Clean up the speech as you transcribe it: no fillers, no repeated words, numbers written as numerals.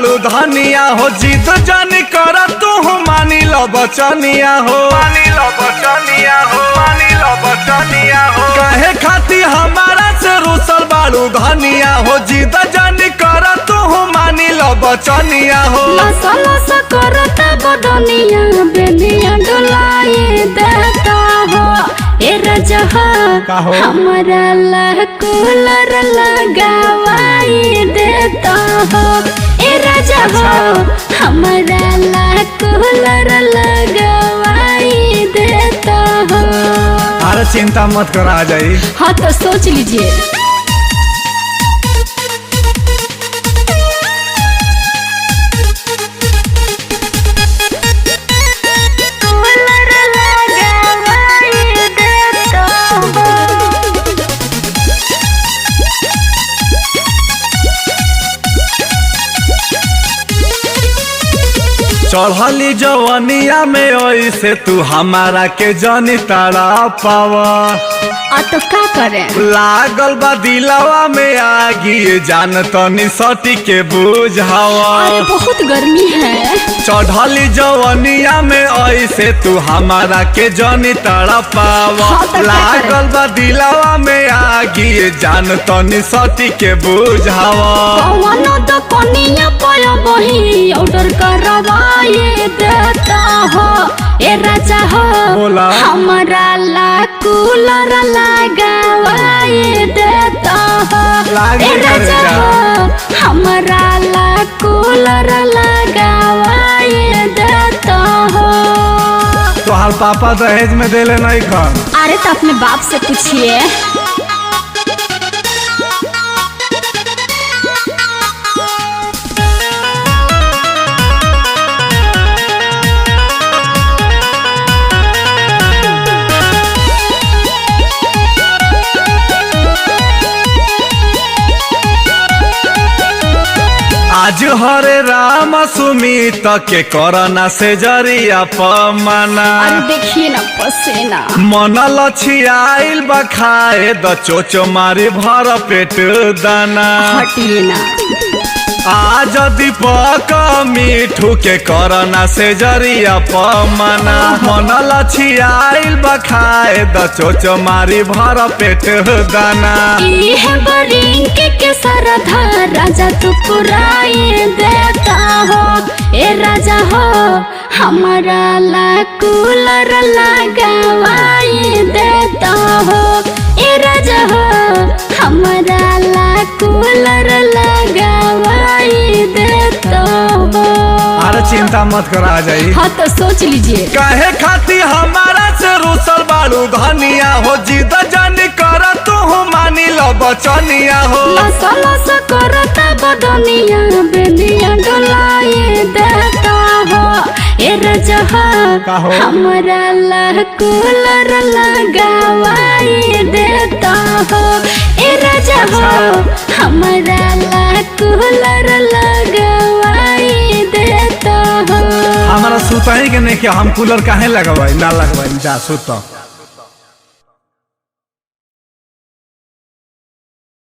बालू धनिया हो जिद जानी कर तू मानी लो बचनिया हो, मानी लो बचनिया हो, मानी लो बचनिया हो। कहे खाती हमारा से रूसल बालू धनिया हो जिद जानी कर तू मानी लो बचनिया हो। लसा लसा करता बदनिया बेनिया डुलाए देता हो ए राजा हो हमारा ला कूलर लगावाए देता हो ए राजा हो हमारा ला कूलर लगावाए देता हो। अरे चिंता मत कर आ जाई। हाँ तो सोच लीजिए। चढ़ली जवनिया में ऐसे तू हमारा के जनी तारा पावा तो का करे लागल बा दिलवा में आगी जान तनी सटी के बुझावा। अरे बहुत गर्मी है। चढ़ली जवनिया में ऐसे तू हमारा के जनी तारा पावा लागल बा दिलवा में आगी जान तनी सटी के बुझावा। कौनो तो कोनिया पर बही ऑर्डर करवाए देता हो ए राजा हो बोला हमारा ला कूलर लगावाए देता हो ए राजा हो हमारा ला कूलर लगावाए देता हो। तोहार पापा दहेज में देले नहीं खन। अरे तो अपने बाप से पूछिए। आज हरे राम सुमित के कोरोना से जरिया पमना। अरे देखिए ना पसीना मन लछियाइल बखाए द चोचो मारी भर पेट दाना। हटिए ना आज दीपक मिठू के कोरोना से जरिया पमना मन लछियाइल बखाए द चोचो मारी भर पेट दाना। है बरिंग के सरधा राजा तू पुराए देता हो ए राजा हो हमारा ला कूलर लगावाए देता हो ए राजा हो हमारा ला कूलर लगावाए देता हो। अरे चिंता मत कर आ जाई। हाँ तो सोच लीजिए। कहे खाती हमारा से रूसल बालू धनिया हो जिद जानी कर तू मानी लो बचनिया हो। लसा लसा करता बदनिया बेनिया डुलाए देता हो ए राजा हो हमारा ला कूलर लगावाए देता हो ए राजा हो हमारा ला कूलर लगावाए देता हो। हमारा सुतही के नहीं कि हम कूलर काहे लगवाई ना लगवाई जा सुत।